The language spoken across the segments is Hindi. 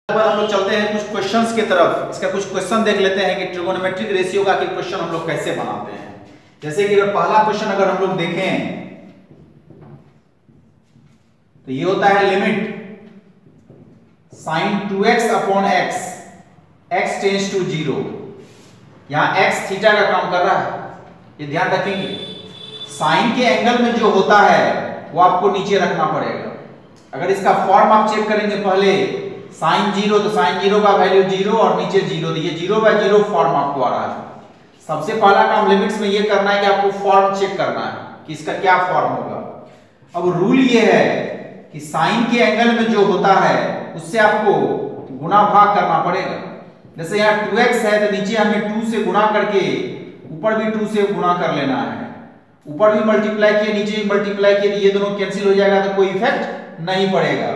हम लोग चलते हैं कुछ क्वेश्चंस की तरफ। इसका कुछ क्वेश्चन देख लेते हैं कि ट्रिगोनोमेट्रिक रेशियो का क्वेश्चन हम लोग कैसे बनाते हैं। जैसे कि अगर पहला क्वेश्चन अगर हम लोग देखें तो ये होता है limit sin 2x upon x, x tends to 0। यहां x थीटा का काम कर रहा है, ये ध्यान रखेंगे। साइन के एंगल में जो होता है वो आपको नीचे रखना पड़ेगा। अगर इसका फॉर्म आप चेक करेंगे पहले साइन 0, तो साइन 0 का वैल्यू 0 और नीचे 0, तो ये 0/0 फॉर्म आपको आ रहा है। सबसे पहला काम लिमिट्स में ये करना है कि आपको फॉर्म चेक करना है कि इसका क्या फॉर्म होगा। अब रूल ये है कि साइन के एंगल में जो होता है उससे आपको गुणा भाग करना पड़ेगा। जैसे यहाँ 2x है तो नीचे हमें 2 से गुणा करके ऊपर भी 2 से गुणा कर लेना है। ऊपर भी मल्टीप्लाई किए नीचे भी मल्टीप्लाई किए, ये दोनों कैंसिल हो जाएगा तो कोई इफेक्ट नहीं पड़ेगा।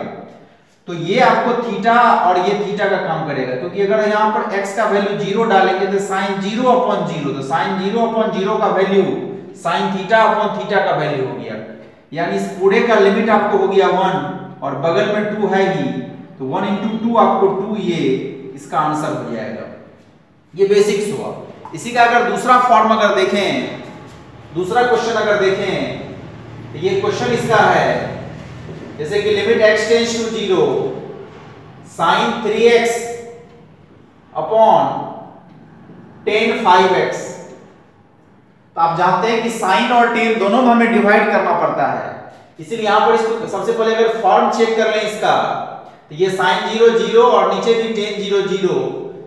तो ये आपको थीटा और ये थीटा का काम करेगा, क्योंकि अगर यहाँ पर x का वैल्यू 0 डालेंगे तो sin 0/0, तो sin 0/0 का value sin theta upon theta का वैल्यू हो गया। यानी इस पूरे का लिमिट आपको हो गया 1 और बगल में 2 है ही, तो 1 × 2 आपको 2, ये इसका आंसर हो जाएगा। ये बेसिक्स हुआ। इसी का अगर दूसरा फॉर्म अगर देखें, दूसरा क्वेश्चन अगर देखें तो ये क्वेश्चन इसका है जैसे कि limit x tends to 0 sin 3x upon tan 5x। तो आप जानते हैं कि sin और tan दोनों में हमें डिवाइड करना पड़ता है, इसीलिए यहां पर इसको सबसे पहले अगर फॉर्म चेक कर लें इसका, तो ये sin 0 0 और नीचे भी tan 0 0,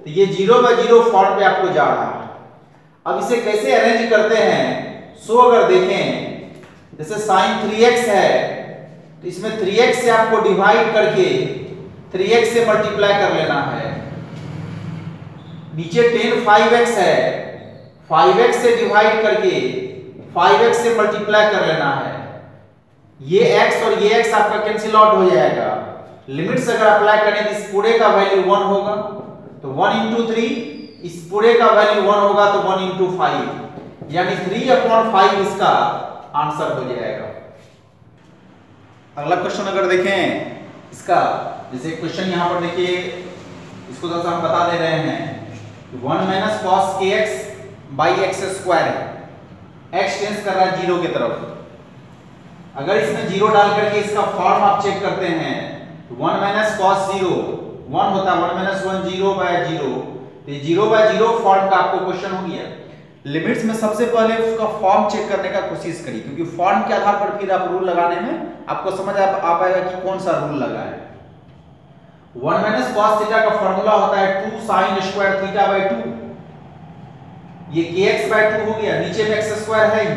तो ये 0/0 फॉर्म पे आपको जा रहा है। अब इसे कैसे अरेंज करते हैं, सो अगर देखें जैसे sin 3x है तो इसमें 3x से आपको डिवाइड करके 3x से मल्टीप्लाई कर लेना है। नीचे tan 5x है, 5x से डिवाइड करके 5x से मल्टीप्लाई कर लेना है। ये x और ये x आपका कैंसिल आउट हो जाएगा। लिमिट्स अगर अप्लाई करें तो इस पूरे का वैल्यू 1 होगा, तो 1 × 3, इस पूरे का वैल्यू 1 होगा तो 1 × 5, यानी 3/5 इसका आंसर हो जाएगा। अगला क्वेश्चन अगर देखें इसका, जैसे क्वेश्चन यहां पर देखिए, इसको थोड़ा सा हम बता दे रहे हैं 1 - cos kx/x² है। x टेंड्स कर रहा है 0 की तरफ। अगर इसमें 0 डाल करके इसका फॉर्म आप चेक करते हैं तो 1 - cos 0 1 होता है, 1 - 1 0/0, तो ये 0/0 फॉर्म का आपको क्वेश्चन हो गया। लिमिट्स में सबसे पहले उसका फॉर्म चेक करने का कोशिश करिए, क्योंकि फॉर्म के आधार पर फिर आप रूल लगाने में आपको समझ आ पाएगा कि कौन सा रूल लगा है। 1 - cos थीटा का फार्मूला होता है 2 sin² θ/2। ये kx/2 हो गया, नीचे में x² है ही,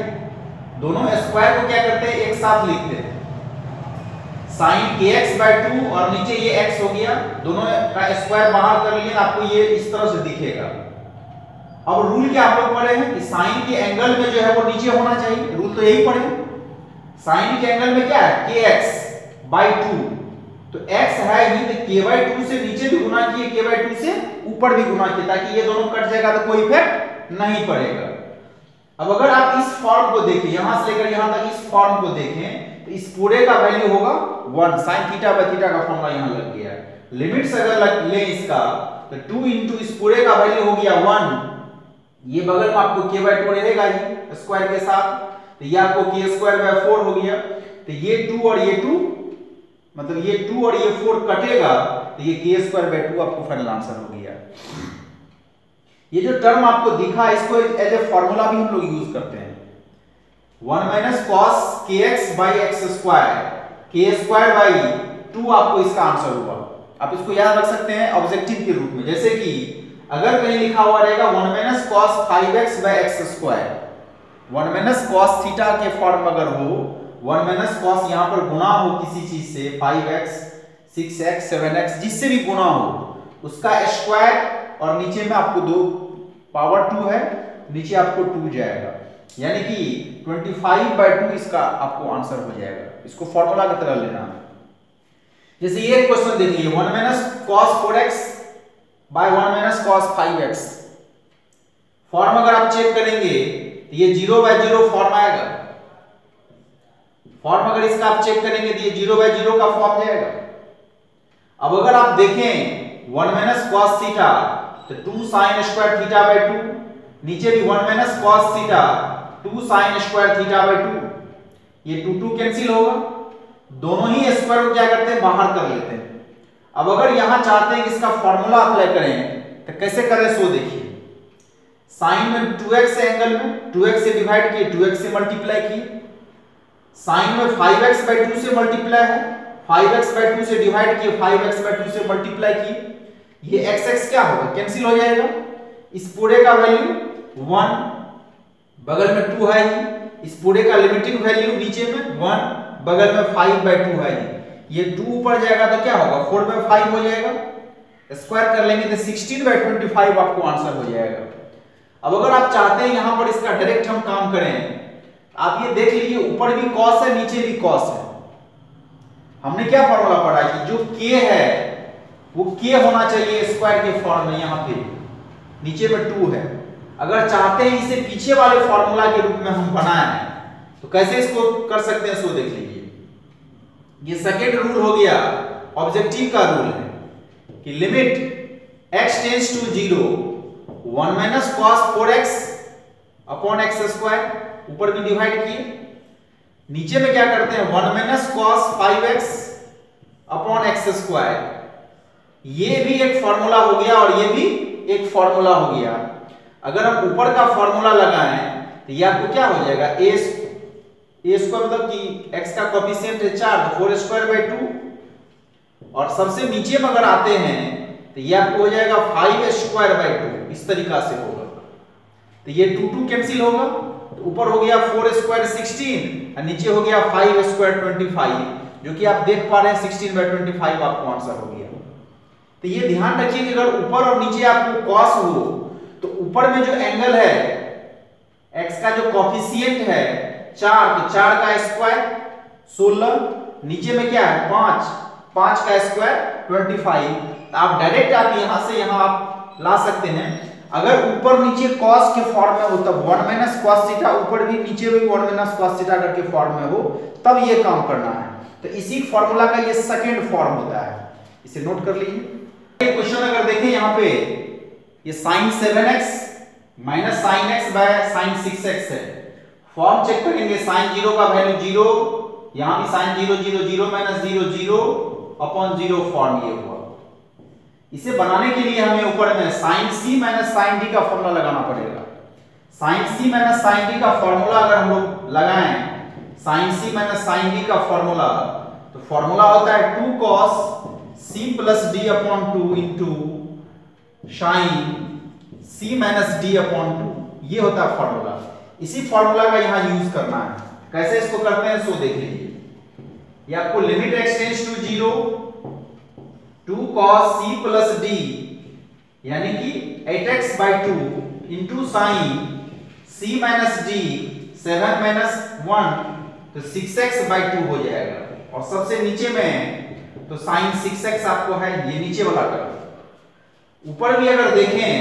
दोनों स्क्वायर को क्या करते हैं एक साथ लिखते हैं। sin kx/2 और नीचे ये x हो गया, दोनों का स्क्वायर बाहर कर लिए, आपको ये इस तरह से दिखेगा। अब रूल क्या आप लोग पढ़े हैं कि साइन के एंगल में जो है वो नीचे होना चाहिए, रूल तो यही पढ़े। साइन के एंगल में क्या है kx/2, तो x है ही, तो k/2 से नीचे भी गुना किए, k/2 से ऊपर भी गुना किए, ताकि ये दोनों कट जाएगा तो कोई इफेक्ट नहीं पड़ेगा। अब अगर आप इस फॉर्म को देखें, यहां से लेकर यहां तक इस फॉर्म को देखें तो इस पूरे का वैल्यू होगा 1, sin θ/θ का फॉर्मूला यहां लग गया। लिमिट्स अगर ले इसका तो 2 × इस पूरे का वैल्यू हो गया 1, ये बगल में आपको k/2 रहेगा ही स्क्वायर के साथ, तो ये आपको k²/4 हो गया। तो ये 2 और ये 2, मतलब ये 2 और ये 4 कटेगा, तो ये k²/2 आपको फाइनल आंसर हो गया। ये जो टर्म आपको दिखा इसको एज ए फार्मूला भी हम लोग यूज करते हैं। 1 - cos kx/x², k²/2 आपको इसका आंसर हुआ। आप इसको याद रख सकते हैं ऑब्जेक्टिव के रूप में। जैसे कि अगर कहीं लिखा हुआ रहेगा 1 - cos 5x/x², 1 - cos थीटा के फॉर्म अगर हो, 1 - cos यहां पर गुणा हो किसी चीज से, 5x 6x 7x जिससे भी गुणा हो, उसका स्क्वायर, और नीचे में आपको 2 पावर 2 है, नीचे आपको 2 जाएगा, यानी कि 25/2 इसका आपको आंसर हो जाएगा। इसको फॉर्मूला की तरह लेना। जैसे ये क्वेश्चन देखिए 1 - cos 4x/1 - cos 5x, form अगर आप चेक करेंगे तो ये 0/0 फॉर्म आएगा। फॉर्म अगर इसका आप चेक करेंगे तो ये 0/0 का फॉर्म जाएगा। अब अगर आप देखें 1 माइनस कॉस थीटा, तो 2 साइन स्क्वायर थीटा बाय 2, नीचे भी 1 minus cos theta 2 sine square theta by 2, ये 2 कैंसिल होगा, दोनों ही स्क्वायर को क्या करते हैं बाहर कर लेते हैं। अब अगर यहां चाहते हैं कि इसका फॉर्मूला अप्लाई करें तो कैसे करें सो देखिए। साइन में 2x से एंगल में 2x से डिवाइड किए, 2x से मल्टीप्लाई किए, साइन में 5x बाय 2 से मल्टीप्लाई है, 5x बाय 2 से डिवाइड किए, 5x बाय 2 से मल्टीप्लाई किए, ये x क्या होगा कैंसिल हो जाएगा, इस पूरे का वैल्यू 1, बगल में 2 है ही, इस पूरे का लिमिटिंग वैल्यू नीचे में 1, बगल में 5 बाय 2 है ही, ये 2 ऊपर जाएगा तो क्या होगा 4 बाय 5 हो जाएगा, स्क्वायर कर लेंगे तो 16 बाय 25 आपको आंसर हो जाएगा। अब अगर आप चाहते हैं यहां पर इसका डायरेक्ट हम काम करें, आप ये देख लीजिए ऊपर भी cos है नीचे भी cos है। हमने क्या फॉर्मूला पढ़ा कि जो k है वो k होना चाहिए स्क्वायर के फॉर्म में, यहां पे नीचे में 2 है। अगर चाहते हैं इसे पीछे वाले फॉर्मूला के रूप में हम बनाएं तो कैसे इसको कर सकते हैं सो देख लीजिए। ये सेकंड रूल हो गया, ऑब्जेक्टिव का रूल है कि limit x tends to 0 1 minus cos 4x upon x square, ऊपर भी डिवाइड किए, नीचे में क्या करते हैं 1 minus cos 5x upon x square, ये भी एक फॉर्मूला हो गया और ये भी एक फॉर्मूला हो गया। अगर हम ऊपर का फॉर्मूला लगाएं तो ये आपको क्या हो जाएगा a स्क्वायर मतलब कि x का कोएफिशिएंट है 4 तो 4 स्क्वायर बाय 2, और सबसे नीचे में अगर आते हैं तो ये आपको हो जाएगा 5 स्क्वायर बाय 2, इस तरीका से होगा। तो ये 2 कैंसिल होगा, तो ऊपर हो गया 4 स्क्वायर 16 और नीचे हो गया 5 स्क्वायर 25, जो कि आप देख पा रहे हैं 16 बाय 25 आपको आंसर हो गया। तो ये ध्यान रखिए कि अगर ऊपर और नीचे आपको cos हो तो ऊपर में जो एंगल है x का जो कोएफिशिएंट है 4, तो 4 का स्क्वायर 16, नीचे में क्या है 5 का स्क्वायर 25। तो आप डायरेक्ट आप यहां से यहां आप ला सकते हैं। अगर ऊपर नीचे cos के फॉर्म में हो तब 1 माइनस cos थीटा, ऊपर भी नीचे भी 1 माइनस cos थीटा करके फॉर्म में हो तब ये काम करना है। तो इसी फॉर्मूला का ये सेकंड फॉर्म होता है, इसे नोट कर लीजिए। ये क्वेश्चन अगर देखें यहां पे ये sin 7x minus sin x by sin 6x है, फॉर्म चेक करेंगे sin 0 का वैल्यू 0, यहां भी sin 0 0 0 माइनस 0 0 अपॉन 0 फॉर्म ये हुआ। इसे बनाने के लिए हमें ऊपर में sin c minus sin d का फॉर्मूला लगाना पड़ेगा। sin c minus sin d का फॉर्मूला अगर हम लोग लगाएं, sin c minus sin d का फॉर्मूला, तो फॉर्मूला होता है 2 cos c plus d upon 2 into sin c minus d upon 2, ये होता है फॉर्मूला। इसी फॉर्मूला का यहां यूज करना है। कैसे इसको करते हैं सो देख लीजिए। ये आपको limit x tends to 0 2 cos c plus d यानी कि 8x by 2 into sin c minus d 7 minus 1 तो 6x बाय 2 हो जाएगा, और सबसे नीचे में तो sin 6x आपको है ये नीचे वाला टर्म। ऊपर भी अगर देखें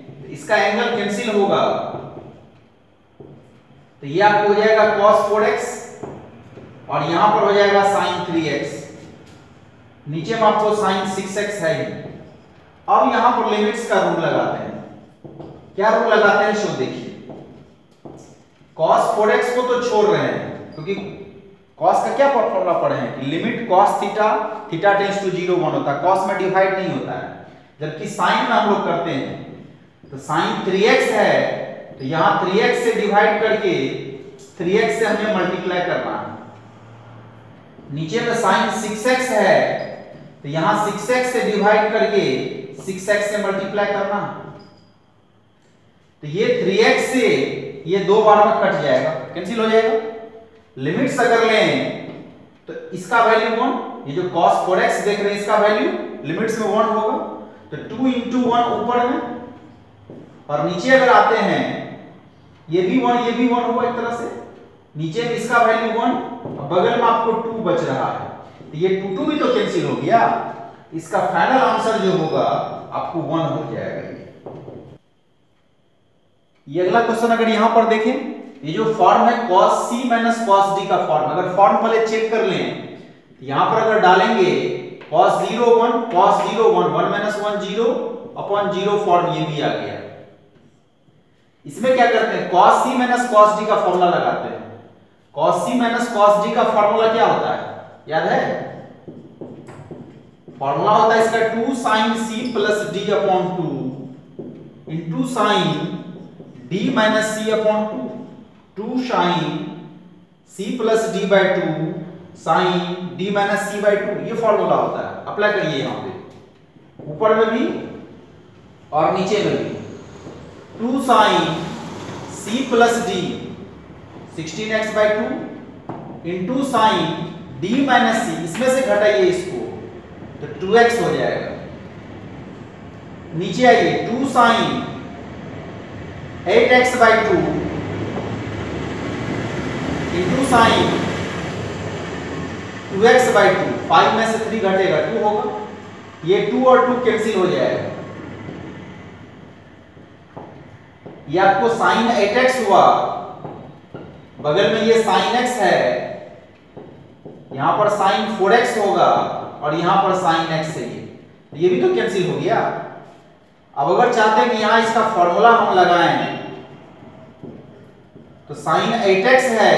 तो इसका एंगल कैंसिल होगा, तो ये आपको हो जाएगा cos 4x और यहां पर हो जाएगा sin 3x, नीचे में आपको sin 6x है। अब यहां पर लिमिट्स का रूल लगाते हैं। क्या रूल लगाते हैं शो देखिए। cos 4x को तो छोड़ रहे हैं क्योंकि cos का क्या फॉर्मूला पढ़े हैं कि limit cos theta theta tends to 0 1 होता है, cos में डिवाइड नहीं होता है। जबकि sin में हम लोग करते हैं तो sin 3x है, तो यहां 3x से डिवाइड करके 3x से हमें मल्टीप्लाई करना है। नीचे में sin 6x है, तो यहां 6x से डिवाइड करके 6x से मल्टीप्लाई करना। तो ये 3x से ये 2 बार में कट जाएगा, कैंसिल हो जाएगा। लिमिट्स अगर लें तो इसका वैल्यू 1, ये जो cos 4x देख रहे हैं इसका वैल्यू लिमिट्स में 1 होगा, तो 2 into 1 ऊपर में, और नीचे अगर आते हैं ये भी 1 हुआ एक तरह से, नीचे में इसका वैल्यू 1 और बगल में आपको 2 बच रहा है, तो ये 2 भी तो कैंसिल हो गया। इसका फाइनल आंसर जो होगा आपको 1 हो जाएगा। ये अगला क्वेश्चन अगर यहां पर देखें, ये जो फॉर्म है cos c minus cos d का फॉर्म, अगर फॉर्म पहले चेक कर लें, यहां पर अगर डालेंगे cos 0 1 cos 0 1 1 minus 1 0 upon 0 form ये भी आ गया। इसमें क्या करते हैं, cos c minus cos d का फॉर्मूला लगाते हैं। cos c minus cos d का फॉर्मूला क्या होता है, याद है? फॉर्मूला होता है इसका 2 sin c plus d upon 2 into sin d minus c upon 2 2 sin c plus d by 2 sin d minus c by 2, ये फॉर्मूला होता है। अप्लाई करिए यहां पे, ऊपर में भी और नीचे में भी। 2 sin c plus d 16x by 2 into sin d minus c, इसमें से घटाइए इसको तो 2x हो जाएगा। नीचे आइए 2 sin 8x by 2 into sin 2x by 2, 5 में से 3 घटेगा 2 होगा, ये 2 और 2 कैंसिल हो जाएगा। ये आपको sin 8x हुआ, बगल में ये sin x है, यहां पर sin 4x होगा और यहां पर sin x है, ये भी तो कैंसिल हो गया। अब अगर चाहते हैं कि यहां इसका फॉर्मूला हम लगाएं तो sin 8x है,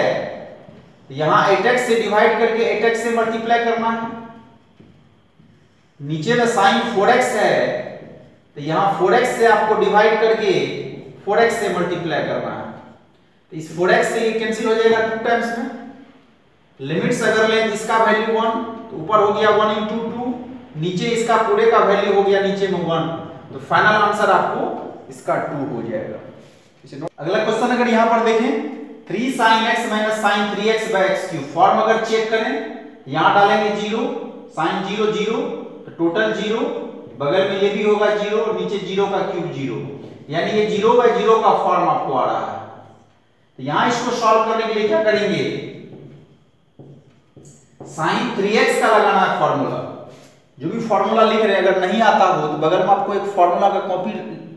यहां 8x से डिवाइड करके 8x से मल्टीप्लाई करना है। नीचे में sin 4x है तो यहां 4x से आपको डिवाइड करके 4x से मल्टीप्लाई करना है। तो इस 4x से ये कैंसिल हो जाएगा 2 टाइम्स में। लिमिट्स अगर लें इसका वैल्यू 1 तो ऊपर हो गया 1 इंटू 2, नीचे इसका पूरे का वैल्यू हो गया नीचे में 1, तो फाइनल आंसर आपको इसका 2 हो जाएगा। अगला क्वेश्चन अगर यहां पर देखें 3 sin x minus sin 3x by x cube, form अगर चेक करें यहां डालेंगे 0 sin 0 0 तो टोटल 0, बगल में ये भी होगा 0 और नीचे 0 का क्यूब 0, यानी ये 0 बाय 0 का फॉर्म आपको आ रहा है। तो यहां इसको सॉल्व करने के लिए क्या करेंगे, sin 3x का लगाना है फॉर्मूला। जो भी फॉर्मूला लिख रहे हैं अगर नहीं आता हो तो बगल में आपको एक फॉर्मूला का कॉपी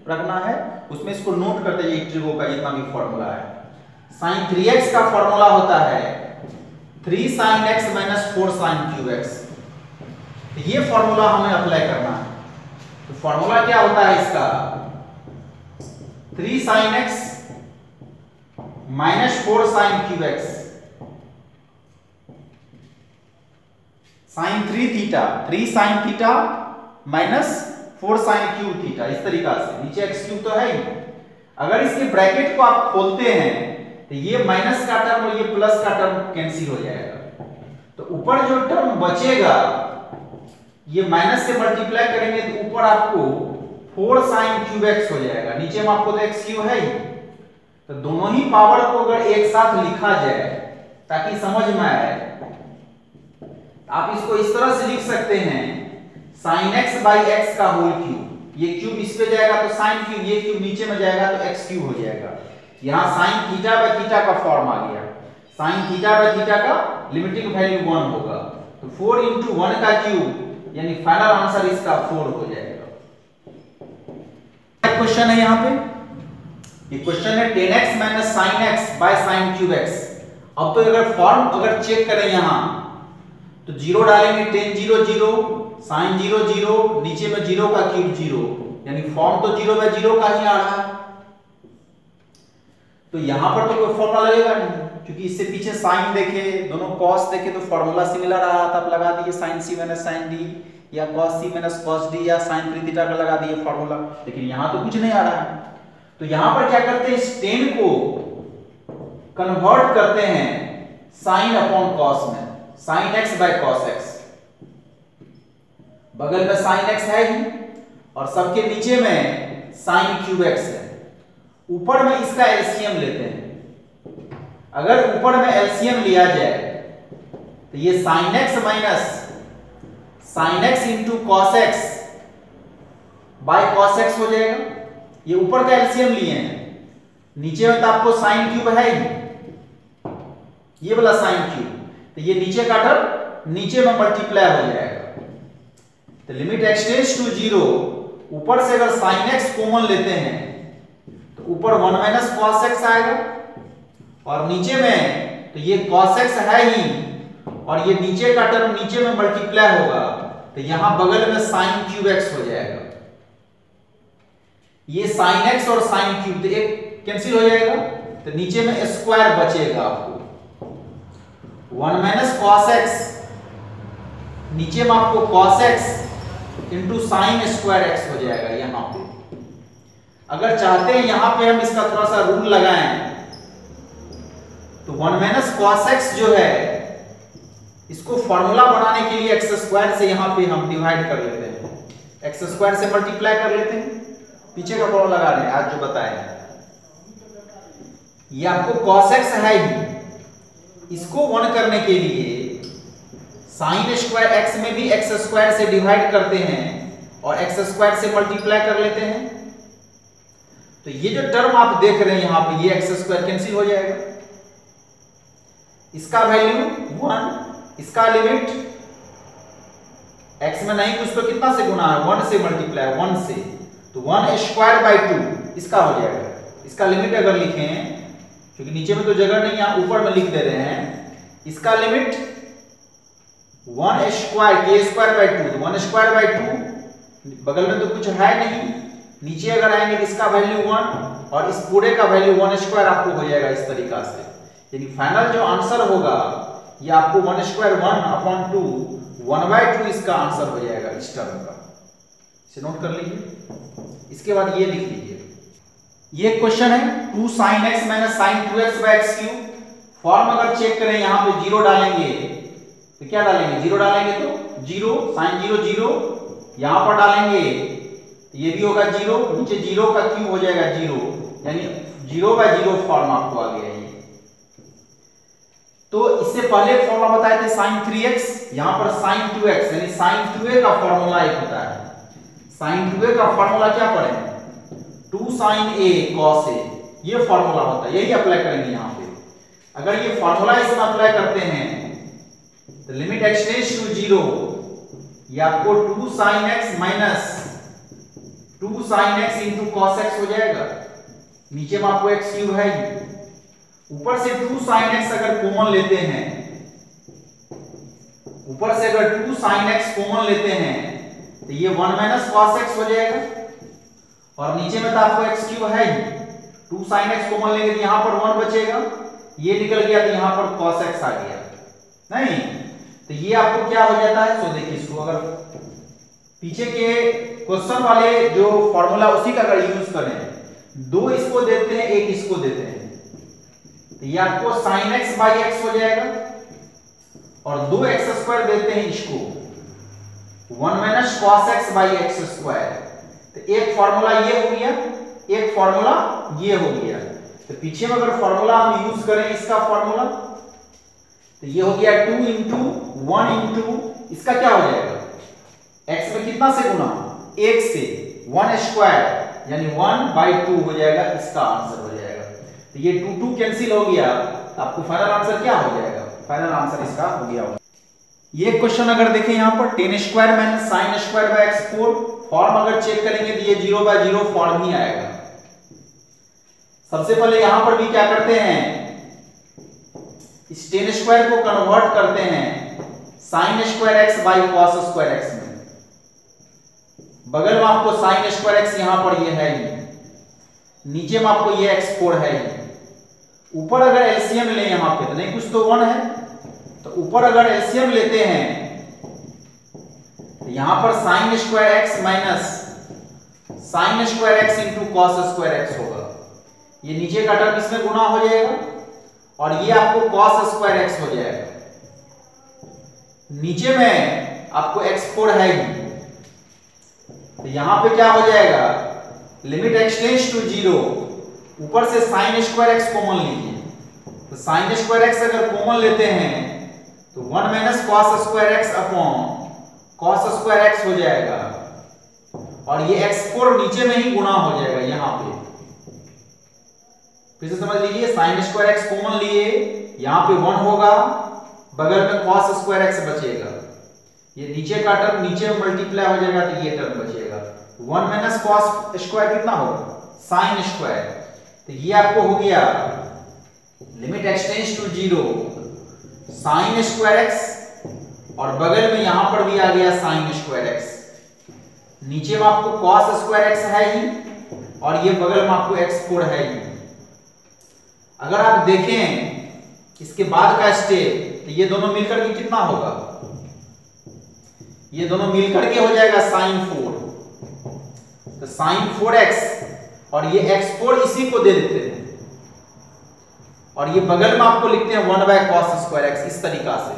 रखना है, उसमें इसको नोट करते जाइए ट्रिगो का जितना भी फॉर्मूला है। sin 3x का फॉर्मूला होता है 3 sin x minus 4 sin cube x। तो ये फॉर्मूला हमें अप्लाई करना है। तो फॉर्मूला क्या होता है इसका, 3 sin x minus 4 sin cube x sin 3 theta, 3 sin theta minus 4 sin cube theta, इस तरीका से। नीचे x क्यूब तो है ही, अगर इसके ब्रैकेट को आप खोलते हैं तो ये माइनस का टर्म और ये प्लस का टर्म कैंसिल हो जाएगा। तो ऊपर जो टर्म बचेगा ये माइनस से मल्टीप्लाई करेंगे तो ऊपर आपको 4 sin क्यूब x हो जाएगा, नीचे में आपको तो x क्यूब है ही। तो दोनों ही पावर को अगर एक साथ लिखा जाए ताकि समझ में आए, आप इसको इस तरह से लिख सकते हैं sin x बाई x का होल क्यूब, ये क्यूब इस पे जाएगा तो sin क्यूब, ये क्यूब नीचे में जाएगा तो x क्यूब हो जाएगा। यहां sin थीटा बाय थीटा का फॉर्म आ गया, sin थीटा बाय थीटा का लिमिटिंग वैल्यू 1 होगा, तो 4 इंटू 1 का क्यूब यानी फाइनल आंसर इसका 4 हो जाएगा। क्वेश्चन है यहां पे, ये क्वेश्चन है 10x minus sin x by sin cube x। अब तो अगर फॉर्म अगर चेक करें यहां तो 0 डालेंगे 10 0 0 sin 0 0, नीचे में 0 का क्यूब 0, यानी फॉर्म तो 0 बाय 0 का ही आ रहा है। तो यहां पर तो कोई फॉर्मूला लगेगा नहीं, क्योंकि इससे पीछे साइन देखे, दोनों कॉस देखे तो फॉर्मूला सिमिलर आ रहा था, आप लगा दिए sin c minus sin d या cos c minus cos d या sin 3 थीटा का लगा दिए फॉर्मूला। लेकिन यहां तो कुछ नहीं आ रहा है, तो यहां पर क्या करते हैं, इस 10 को कन्वर्ट करते हैं sin अपॉन cos में, sin x by cos x। बगल में sin x है ही और सबके नीचे में sin क्यूब x है। ऊपर में इसका एलसीएम लेते हैं, अगर ऊपर में एलसीएम लिया जाए तो ये sin x minus sin x into cos x by cos x हो जाएगा। ये ऊपर का एलसीएम लिए हैं, नीचे में तो आपको sin क्यूब है ही, ये वाला sin क्यूब, तो ये नीचे का टर्म नीचे में मल्टीप्लाई हो जाएगा। तो लिमिट x टेंड्स टू 0, ऊपर से अगर sin x कॉमन लेते हैं तो ऊपर 1 माइनस cos x आएगा और नीचे में तो ये cos x है ही और ये नीचे का टर्म नीचे में मल्टीप्लाई होगा तो यहां बगल में साइन क्यूब एक्स हो जाएगा। ये साइन एक्स और साइन क्यूब तो एक कैंसिल हो जाएगा, तो नीचे में स्क्वायर बचेगा आपको 1 माइनस कॉस एक्स, नीचे में आपको cos x into sine square x हो जाएगा। यहां पे अगर चाहते हैं यहां पे हम इसका थोड़ा सा रूल लगाएं तो 1 माइनस कॉस एक्स जो है इसको फॉर्मूला बनाने के लिए एक्स स्क्वायर से यहां पे हम डिवाइड कर लेते हैं, एक्स स्क्वायर से मल्टीप्लाई कर लेते हैं। पीछे का फॉर्मूला लगा रहे हैं आज जो बताए, ये आपको cos x है ही, इसको 1 करने के लिए sin स्क्वायर x में भी x स्क्वायर से डिवाइड करते हैं और x स्क्वायर से मल्टीप्लाई कर लेते हैं। तो ये जो टर्म आप देख रहे हैं यहां पे, ये x स्क्वायर कैंसिल हो जाएगा, इसका वैल्यू 1, इसका लिमिट x में नहीं कुछ तो कितना से गुना है, 1 से मल्टीप्लाई, 1 से, तो 1 स्क्वायर बाई 2 इसका हो जाएगा। इसका लिमिट अगर लिखें, क्योंकि नीचे में तो जगह नहीं है, ऊपर में लिख दे रहे हैं, इसका लिमिट 1 स्क्वायर के स्क्वायर बाई 2, 1 स्क्वायर बाई 2, बगल में तो कुछ है नहीं, नीचे अगर आएंगे तो इसका वैल्यू 1 और इस पूरे का वैल्यू 1 स्क्वायर आपको हो जाएगा इस तरीका से। यानी फाइनल जो आंसर होगा ये आपको 1 स्क्वायर 1/2 1/2 इसका आंसर हो जाएगा इस टर्म का। इसे नोट कर लीजिए। इसके बाद ये लिख लीजिए, ये क्वेश्चन है 2 sin x minus sin 2x by x cube. Form अगर चेक करें यहां पे 0 डालेंगे तो क्या डालेंगे, 0 डालेंगे तो 0 sin 0 0, यहां पर डालेंगे तो ये भी होगा 0, नीचे 0 का क्यूब हो जाएगा 0, यानी 0/0 फॉर्म आपको आ गया ये। तो इससे पहले फॉर्मूला बताए थे sin 3x, यहां पर sin 2x, यानी sin 2a का फॉर्मूला एक होता है। sin 2a का फॉर्मूला क्या पढ़े, 2 sin a cos a, ये फॉर्मूला होता है, यही अप्लाई करेंगे यहां पे। अगर ये फॉर्मूला इसमें अप्लाई करते हैं तो लिमिट x टेंड्स टू 0, ये आपको 2 sin x minus 2 sin x into cos x हो जाएगा। नीचे में आपको x क्यूब है ही, ऊपर से 2 sin x अगर कॉमन लेते हैं, ऊपर से अगर 2 sin x कॉमन लेते हैं तो ये 1 माइनस cos x हो जाएगा, और नीचे में तो आपको x क्यूब है ही, 2 sin x कॉमन लेंगे तो यहां पर 1 बचेगा, ये निकल गया तो यहां पर cos x आ गया, नहीं तो ये आपको क्या हो जाता है। सो देखिए इसको अगर पीछे के क्वेश्चन वाले जो फॉर्मूला उसी का अगर यूज करें, 2 इसको देते हैं 1 इसको देते हैं, तो ये आपको sin x बाई x हो जाएगा, और 2x स्क्वायर देते हैं इसको 1 minus cos x by x square. तो एक फॉर्मूला ये हो गया, एक फॉर्मूला ये हो गया। तो पीछे में अगर फॉर्मूला हम यूज करें इसका फॉर्मूला, तो ये हो गया 2 इंटू 1 इंटू इसका क्या हो जाएगा, x में कितना से गुना, 1 से, 1 स्क्वायर यानी 1/2 हो जाएगा, इसका आंसर हो जाएगा। तो ये 2 कैंसिल हो गया, तो आपको फाइनल आंसर क्या हो जाएगा, फाइनल आंसर इसका हो गया। ये क्वेश्चन अगर देखें यहां पर 10 square minus sin square by x 4, form अगर चेक करेंगे तो ये 0/0 फॉर्म ही आएगा। सबसे पहले यहां पर भी क्या करते हैं, इस 10 स्क्वायर को कन्वर्ट करते हैं sin square x by cos square x में। बगल में आपको sin स्क्वायर x यहां पर ये है ही, नीचे में आपको ये x4 है ही। ऊपर अगर एलसीएम लें यहां पे तो नहीं कुछ तो 1 है, तो ऊपर अगर एलसीएम लेते हैं तो यहां पर sin square x minus sin square x into cos square x होगा। ये नीचे का टर्म इसमें गुना हो जाएगा और ये आपको cos स्क्वायर x हो जाएगा। नीचे में आपको x4 है ही, तो यहां पे क्या हो जाएगा, लिमिट x टेंड्स टू 0, ऊपर से sin स्क्वायर x कॉमन लीजिए, तो sin स्क्वायर x अगर कॉमन लेते हैं तो 1 minus cos square x upon cos square x हो जाएगा, और ये x4 नीचे में ही गुना हो जाएगा यहां पे। फिर से समझ लीजिए, sin स्क्वायर x कॉमन लिए, यहां पे 1 होगा, बगल में cos स्क्वायर x बचेगा, ये नीचे का टर्म नीचे में मल्टीप्लाई हो जाएगा तो ये टर्म बचेगा। 1 माइनस cos स्क्वायर कितना होगा, sin स्क्वायर, तो ये आपको हो गया limit x tends to 0 sin square x और बगल में यहां पर भी आ गया साइन स्क्वायर एक्स। नीचे में आपको कॉस स्क्वायर एक्स है ही, और ये बगल में आपको x4 है ही। अगर आप देखें इसके बाद का स्टेप, तो ये दोनों मिलकर के कितना होगा, ये दोनों मिलकर के हो जाएगा साइन 4, तो साइन 4x और ये x4 इसी को दे देते हैं, और ये बगल में आपको लिखते हैं 1/cos स्क्वायर एक्स इस तरीका से।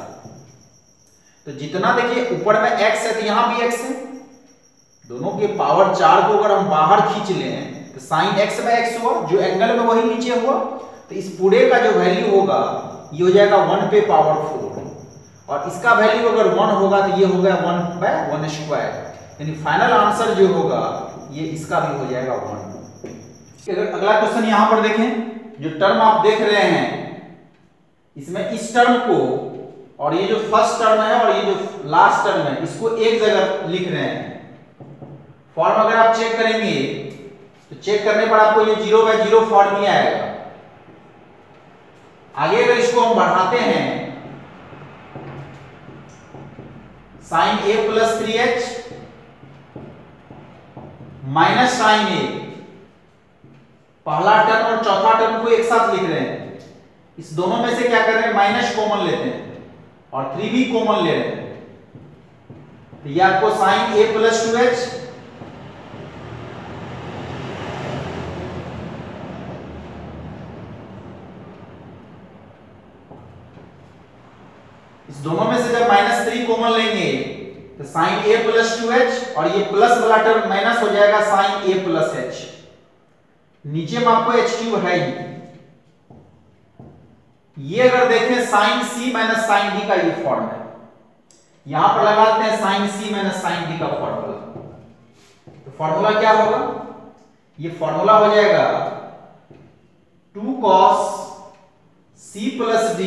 तो जितना देखिए ऊपर में x है तो यहां भी x है, दोनों के पावर 4 को अगर हम बाहर खींच लें तो साइन x/x हुआ, जो एंगल में वही नीचे हुआ, तो इस पूरे का जो वैल्यू होगा ये हो जाएगा 1/4, और इसका वैल्यू अगर 1 होगा तो ये हो गया 1/1 स्क्वायर, यानी फाइनल आंसर जो होगा ये इसका भी हो जाएगा 1। अगर अगला क्वेश्चन यहां पर देखें, जो टर्म आप देख रहे हैं इसमें इस टर्म को और ये जो फर्स्ट टर्म है और ये जो लास्ट टर्म है इसको एक जगह लिख रहे हैं। फॉर्म अगर आप चेक करेंगे तो चेक करने पर आपको ये 0/0 फॉर्म ही आएगा। आगे अगर इसको हम बढ़ाते हैं, sine a + 3h minus sine a, पहला टर्म और चौथा टर्म को एक साथ लिख रहे हैं, इस दोनों में से क्या कर रहे हैं, माइनस कॉमन लेते हैं और 3 भी कॉमन ले रहे हैं, तो ये आपको साइन a + 2h इस दोनों में से जब -3 कॉमन लेंगे तो साइन a + 2h और ये प्लस वाला टर्म माइनस हो जाएगा साइन a + h। नीचे में आपको h³ है ही। ये अगर देखें साइन c - साइन d का ये फॉर्म है, यहां पर लगाते हैं साइन c - साइन d का फॉर्मूला। तो फॉर्मूला क्या होगा, ये फॉर्मूला हो जाएगा 2 cos c + d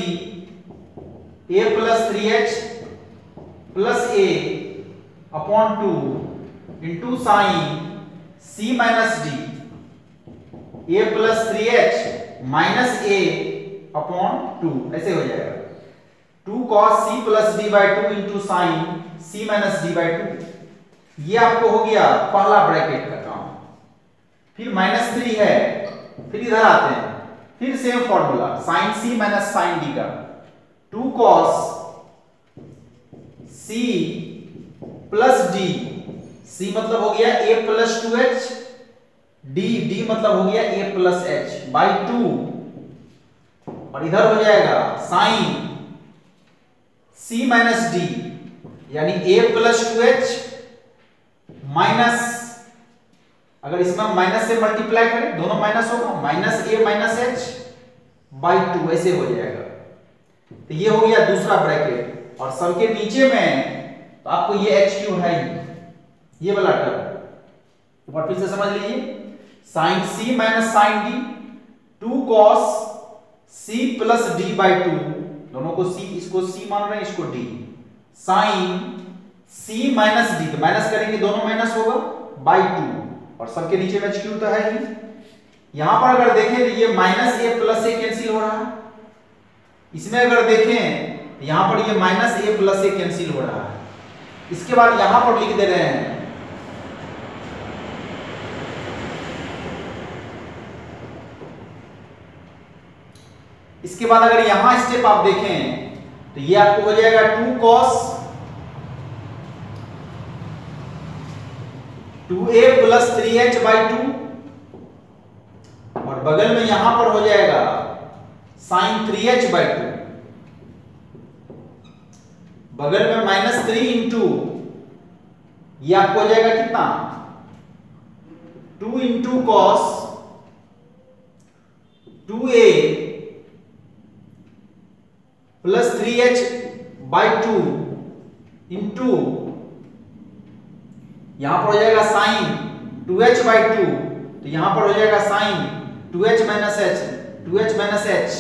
a + 3h + a upon 2 into sine c - d a + 3h - a upon 2, ऐसे हो जाएगा 2 cos c + d/2 into sine c - d/2। ये आपको हो गया पहला ब्रैकेट का काम। फिर -3 है, फिर इधर आते हैं, फिर same formula sine c - sine d का 2 cos c + d, c मतलब हो गया a + 2h, d मतलब हो गया a + h/2, और इधर हो जाएगा साइन c - d यानी a + 2h माइनस, अगर इसमें माइनस से मल्टीप्लाई करें दोनों माइनस होगा, -a - h/2 ऐसे हो जाएगा। तो ये हो गया दूसरा ब्रैकेट, और सबके नीचे में तो आपको ये h³ है ही, ये वाला टर्म ऊपर फिर से समझ लीजिए, sine c - sine d 2 cos c + d/2, दोनों को c, इसको c मान रहे हैं, इसको d, साइन c - d, तो माइनस करेंगे दोनों माइनस होगा /2, और सबके नीचे में h³ तो है ही। यहां पर अगर देखें तो ये -a + a कैंसिल हो रहा है, इसमें अगर देखें यहां पर ये -a + a कैंसिल हो रहा है। इसके बाद यहां पर लिख दे रहे हैं इसके बाद अगर यहां स्टेप आप देखें तो ये आपको हो जाएगा 2 cos 2a + 3h/2, और बगल में यहां पर हो जाएगा साइन 3h/2, बगल में -3 इंटू ये आपको हो जाएगा कितना 2 into cos 2a + 3h/2 into यहां पर हो जाएगा साइन 2h/2, तो यहां पर हो जाएगा साइन 2h - h,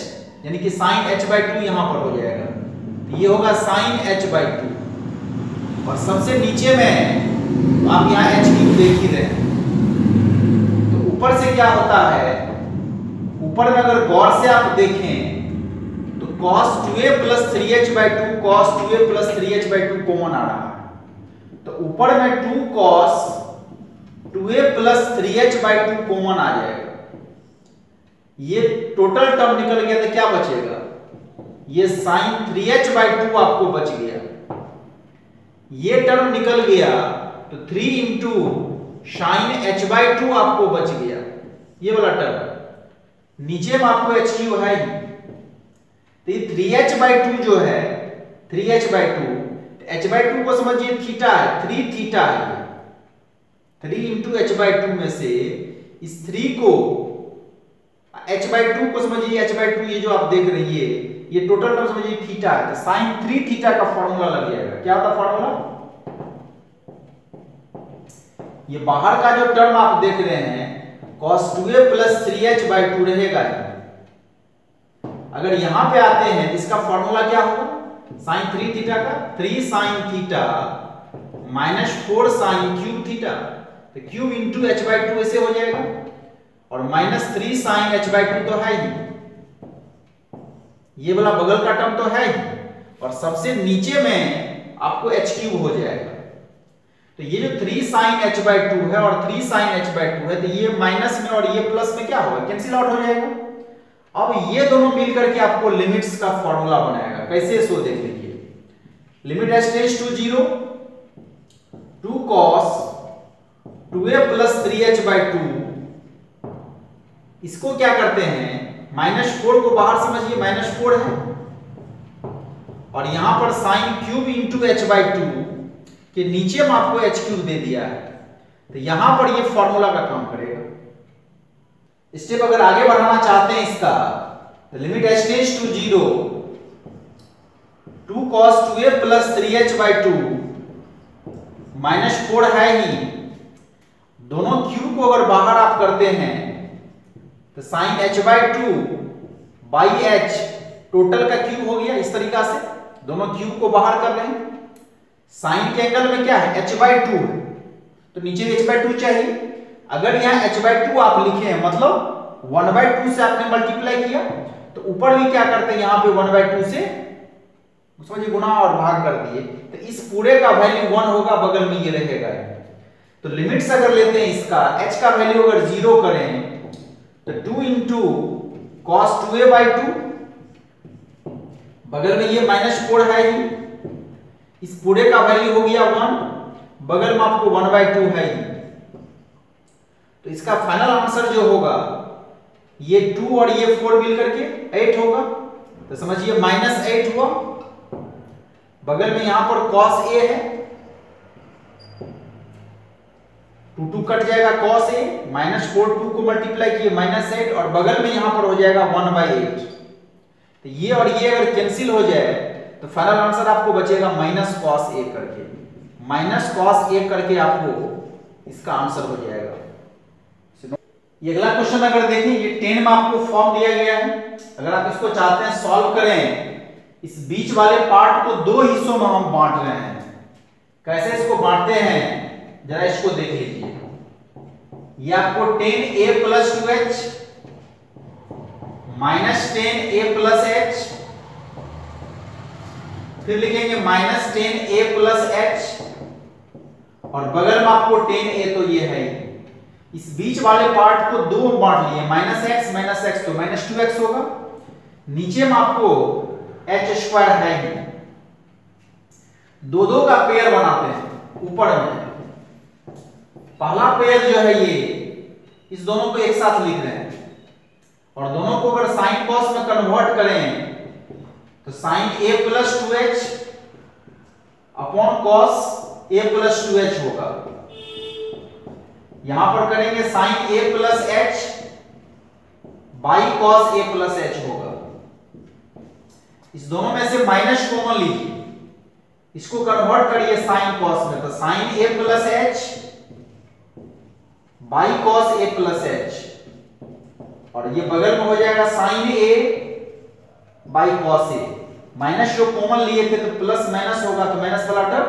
यानी कि साइन h/2 यहां पर हो जाएगा, तो ये होगा साइन h/2, और सबसे नीचे में आप यहां h³ देख ही रहे हैं। तो ऊपर से क्या होता है, ऊपर में अगर गौर से आप देखें तो cos 2a plus 3h by 2 cos 2a plus 3h by 2 common आ रहा है, तो ऊपर में 2 cos 2a plus 3h by 2 common आ जाएगा। ये टोटल टर्म निकल गया तो क्या बचेगा, ये sin 3h by 2 आपको बच गया। ये टर्म निकल गया तो 3 इंटू sin h by 2 आपको बच गया, ये वाला टर्म। नीचे में आपको h क्यू है ही, तो ये 3h by 2 जो है 3h by 2, h by 2 को समझिए थीटा है, 3 थीटा है, 3 इंटू h by 2 में से इस 3 को h by 2 को समझिए h by 2 ये जो आप देख रही है ये टोटल टर्म समझिए थीटा है, तो sin 3 थीटा का फॉर्मूला लग जाएगा। क्या होता फॉर्मूला, ये बाहर का जो टर्म आप देख रहे हैं cos 2a plus 3h by 2 रहेगा। अगर यहां पे आते हैं इसका फॉर्मूला क्या होगा, sin 3 थीटा का 3 sin theta minus 4 sin cube theta, तो क्यूब इंटू h by 2 ऐसे हो जाएगा, और माइनस 3 sin h by 2 तो है ही, ये वाला बगल का टर्म तो है ही, और सबसे नीचे में आपको h क्यूब हो जाएगा। तो ये जो 3 sin h by 2 है और 3 sin h by 2 है, तो ये माइनस में और ये प्लस में क्या होगा, कैंसिल आउट हो जाएगा। अब ये दोनों मिलकर के आपको लिमिट्स का फॉर्मूला बनाएगा। कैसे, सो देख लीजिए, limit h tends to 0 2 cos 2a plus 3h by 2, इसको क्या करते हैं, -4 को बाहर समझिए, -4 है, और यहां पर sin cube into h by 2 के नीचे में आपको h क्यूब दे दिया है, तो यहां पर ये फॉर्मूला का काम करेगा। स्टेप अगर आगे बढ़ाना चाहते हैं इसका, तो limit h tends to 0 2 cos 2a plus 3h by 2 -4 है ही, दोनों क्यूब को अगर बाहर आप करते हैं तो sin h by 2 by h total का क्यूब हो गया। इस तरीका से दोनों क्यूब को बाहर कर रहे हैं, साइन के एंगल में क्या है, h by 2, तो नीचे h by 2 चाहिए। अगर यहाँ h by 2 आप लिखे हैं, मतलब 1 by 2 से आपने मल्टीप्लाई किया, तो ऊपर भी क्या करते हैं, यहाँ पे 1 by 2 से समझिए गुणा और भाग कर दिए, तो इस पूरे का वैल्यू 1 होगा, बगल में ये रहेगा। तो लिमिट्स अगर लेते हैं इसका, h का वैल्यू अगर 0 करें तो 2 इंटू cos 2a by 2, बगल में ये -4 है ही, इस पूरे का वैल्यू हो गया 1, बगल में आपको 1 by 2 है ही। तो इसका फाइनल आंसर जो होगा ये 2 और ये 4 मिलकर के 8 होगा, तो समझिए -8 हुआ, बगल में यहां पर cos a है, 2 कट जाएगा cos a, -4 2 को मल्टीप्लाई किए -8, और बगल में यहां पर हो जाएगा 1 by 8। तो ये और ये अगर कैंसिल हो जाए तो फाइनल आंसर आपको बचेगा -cos a करके, -cos a करके आपको इसका आंसर हो जाएगा। ये अगला क्वेश्चन अगर देखें, ये 10 में आपको फॉर्म दिया गया है। अगर आप इसको चाहते हैं सॉल्व करें, इस बीच वाले पार्ट को 2 हिस्सों में हम बांट रहे हैं। कैसे इसको बांटते हैं जरा इसको देख लीजिए। ये आपको 10a plus 2h minus 10a plus h, फिर लिखेंगे -10a plus h, और बगल में आपको 10a, तो ये है इस बीच वाले पार्ट को 2 बांट लिए, -x तो -2x होगा, नीचे में आपको h² है ही, 2 का पेयर बनाते हैं ऊपर में। पहला पेयर जो है ये, इस दोनों को एक साथ लिख रहे हैं, और दोनों को अगर sin cos में कन्वर्ट करें तो sin a plus 2h upon cos a plus 2h होगा। यहां पर करेंगे sin a plus h by cos a plus h होगा। इस दोनों में से माइनस कॉमन लीजिए, इसको कन्वर्ट करिए sin cos में, तो sin a plus h by cos a plus h, और ये बगल में हो जाएगा sin a by cos a। Minus जो कॉमन लिए थे तो प्लस माइनस होगा, तो माइनस वाला टर्म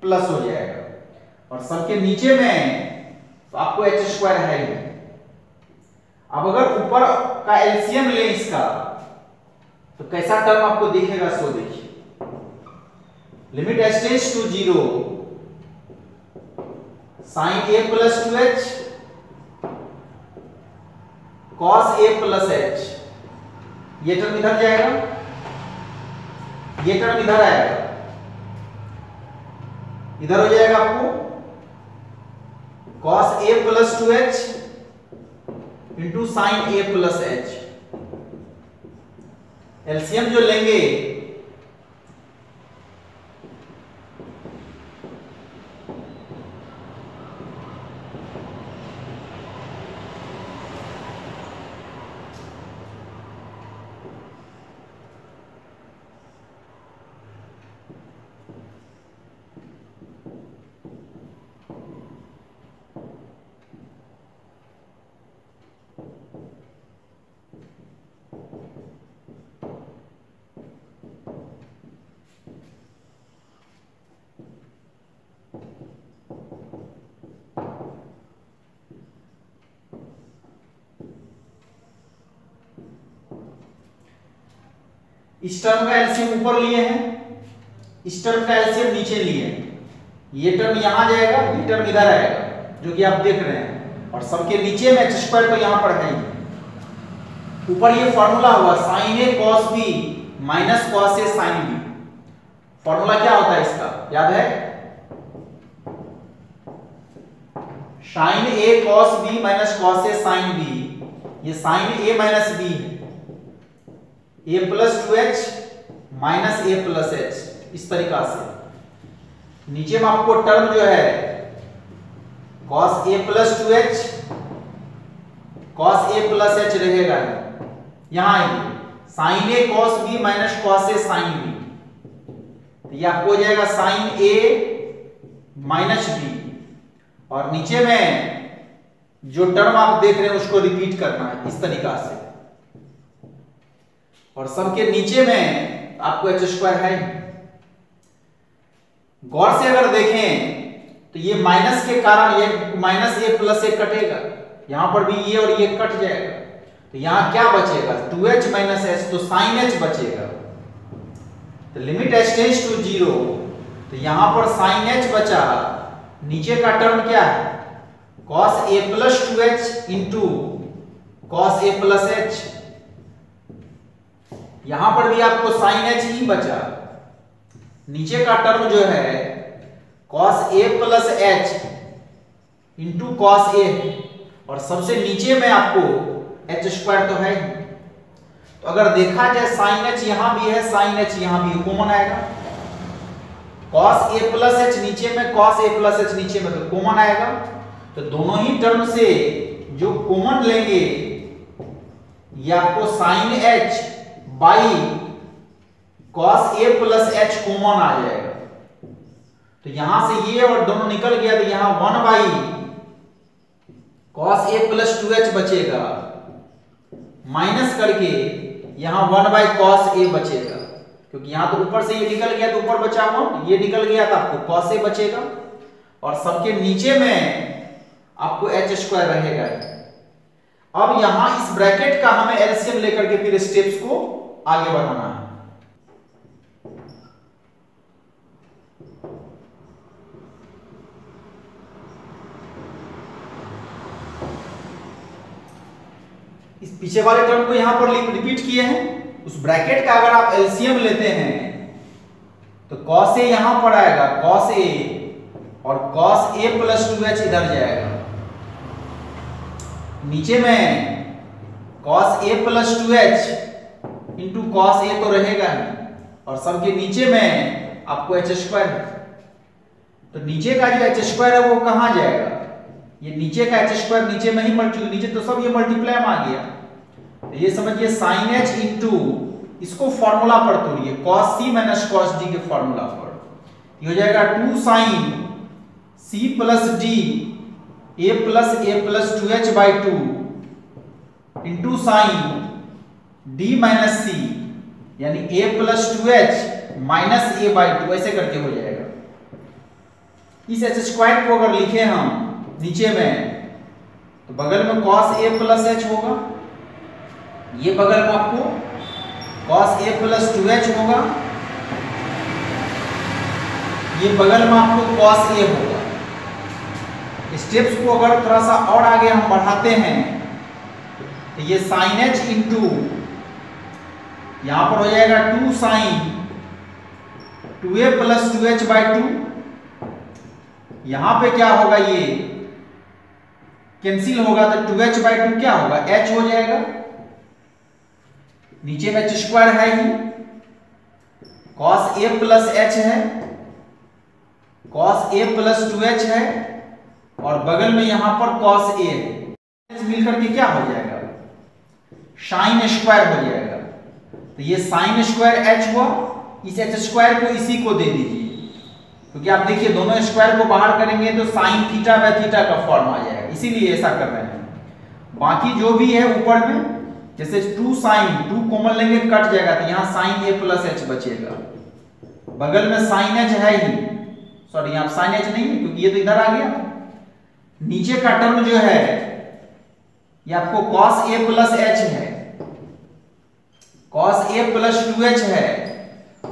प्लस हो जाएगा, और सबके नीचे में तो आपको h² है ही। अब अगर ऊपर का एलसीएम ले इसका, तो कैसा टर्म आपको दिखेगा सो देखिए, limit H tends to 0 sin a plus 2h cos a plus h, ये टर्म इधर जाएगा, ये टर्म इधर आएगा, इधर हो जाएगा आपको cos a plus 2h into sin a plus h। LCM जो लेंगे इस टर्म का एलसीएम ऊपर लिए हैं, इस टर्म का एलसीएम नीचे लिए हैं, ये टर्म यहां जाएगा, ये टर्म इधर आएगा, जो कि आप देख रहे हैं, और सबके नीचे में h स्क्वायर तो यहां पर है ही। ऊपर ये फॉर्मूला हुआ sin a cos b minus cos a sin b। Formula क्या होता है इसका, याद है? sin a cos b minus cos a sin b, ये sin a माइनस b है, a plus 2h minus a plus h, इस तरीका से। नीचे में आपको टर्म जो है cos a plus 2h cos a plus h रहेगा, यहां आएंगे sin a cos b minus cos a sin b, तो ये आपको हो जाएगा sin a माइनस b, और नीचे में जो टर्म आप देख रहे हैं उसको रिपीट करना है इस तरीका से, और सबके नीचे में आपको h स्क्वायर है। गौर से अगर देखें तो ये माइनस के कारण ये माइनस a प्लस a कटेगा, यहां पर भी ये और ये कट जाएगा, तो यहां क्या बचेगा 2h माइनस h, तो sin h बचेगा। तो लिमिट h टेंड्स टू 0, तो यहां पर sin h बचा, नीचे का टर्म क्या है cos a plus 2h into cos a plus h, यहां पर भी आपको sin h ही बचा, नीचे का टर्म जो है cos a plus h into cos a, और सबसे नीचे में आपको h स्क्वायर तो है। तो अगर देखा जाए sin h यहां भी है, sin h यहां भी कॉमन आएगा, cos a प्लस h नीचे में, cos a प्लस h नीचे में, तो कॉमन आएगा। तो दोनों ही टर्म से जो कॉमन लेंगे ये आपको sin h by cos a plus h common आ जाएगा, तो यहां से ये और दोनों निकल गया, तो यहां 1 by cos a plus 2h बचेगा, माइनस करके यहां 1 बाई cos a बचेगा, क्योंकि यहां तो ऊपर से ये निकल गया तो ऊपर बचा 1, ये निकल गया तो आपको cos a बचेगा, और सबके नीचे में आपको h स्क्वायर रहेगा। अब यहां इस ब्रैकेट का हमें एलसीएम लेकर के फिर स्टेप्स को आगे बढ़ाना है। इस पीछे वाले टर्म को यहां पर रिपीट किए हैं, उस ब्रैकेट का अगर आप एलसीएम लेते हैं तो cos a यहां पर आएगा, cos a और cos a प्लस 2h इधर जाएगा, नीचे में cos a plus 2h into cos a तो रहेगा ही, और सबके नीचे में आपको h स्क्वायर है, तो नीचे का जो h स्क्वायर है वो कहां जाएगा, ये नीचे का h स्क्वायर नीचे में ही नीचे तो सब ये मल्टीप्लाई में आ गया, तो ये समझिए sin h इंटू इसको फॉर्मूला पर तोड़िए cos c minus cos d के फॉर्मूला पर, ये हो जाएगा 2 sin c plus d a plus 2h by 2 into sin d minus c, यानी a plus 2h minus a by 2, ऐसे करके हो जाएगा। इस h स्क्वायर को अगर लिखे हम नीचे में तो बगल में cos a प्लस h होगा, ये बगल में आपको cos a प्लस 2h होगा, ये बगल में आपको cos a होगा। स्टेप्स को अगर थोड़ा सा और आगे हम बढ़ाते हैं तो ये sin h इंटू यहां पर हो जाएगा 2 sin 2a plus 2h by 2। यहां पे क्या होगा, ये कैंसिल होगा तो 2h बाई 2 क्या होगा, h हो जाएगा। नीचे में h स्क्वायर है ही, cos a प्लस h है, cos a प्लस 2h है और बगल में यहां पर cos a है। मिलकर के क्या हो जाएगा, sin स्क्वायर हो जाएगा। तो ये sin स्क्वायर h हुआ, इस h स्क्वायर को इसी को दे दीजिए, क्योंकि आप देखिए दोनों स्क्वायर को बाहर करेंगे तो sin थीटा बाय थीटा का फॉर्म आ जाएगा, इसीलिए ऐसा कर रहे हैं। बाकी जो भी है ऊपर में, जैसे 2 sin 2 कॉमन लेंगे कट जाएगा तो यहां sin a प्लस h बचेगा, बगल में sin h है ही, सॉरी यहां sin h नहीं है क्योंकि ये तो इधर आ गया। नीचे का टर्म जो है ये आपको cos a प्लस h है, cos a प्लस 2h है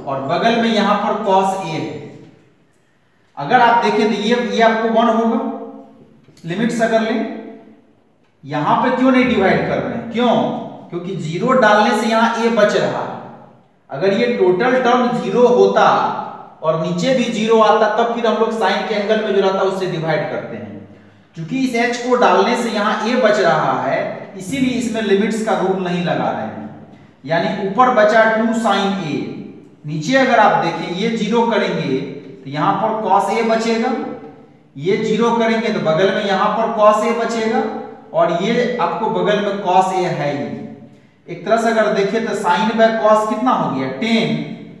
और बगल में यहां पर cos a है। अगर आप देखें तो ये आपको 1 होगा, लिमिट्स अगर लें, यहां पे क्यों नहीं डिवाइड कर रहे हैं, क्यों, क्योंकि 0 डालने से यहां a बच रहा है। अगर ये टोटल टर्म 0 होता और नीचे भी 0 आता तब फिर हम लोग साइन के एंगल में जो रहता है उससे डिवाइड करते हैं। क्योंकि इस h को डालने से यहां a बच रहा है, इसीलिए इसमें लिमिट्स का रूल नहीं लगा रहे हैं। यानी ऊपर बचा 2 sin a, नीचे अगर आप देखें ये 0 करेंगे तो यहां पर cos a बचेगा, ये 0 करेंगे तो बगल में यहां पर cos a बचेगा और ये आपको बगल में cos a है ही। एक तरह से अगर देखें तो sin बाय cos कितना हो गया 10,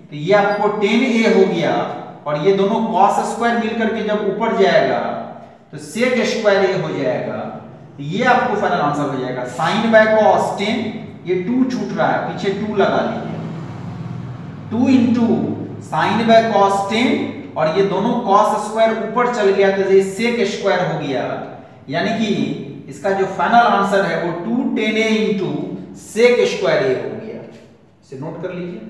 तो ये आपको 10a हो गया और ये दोनों cos स्क्वायर मिलकर के जब ऊपर जाएगा तो sec स्क्वायर a हो जाएगा। तो ये आपको फाइनल आंसर हो जाएगा sin बाय cos 10, ये 2 छूट रहा है पीछे 2 लगा लीजिए, 2 इंटू sin बाय cos 10 और ये दोनों cos स्क्वायर ऊपर चल गया तो ये sec स्क्वायर हो गया। यानी कि इसका जो फाइनल आंसर है वो 2 10a into sec square a हो गया। इसे नोट कर लीजिए।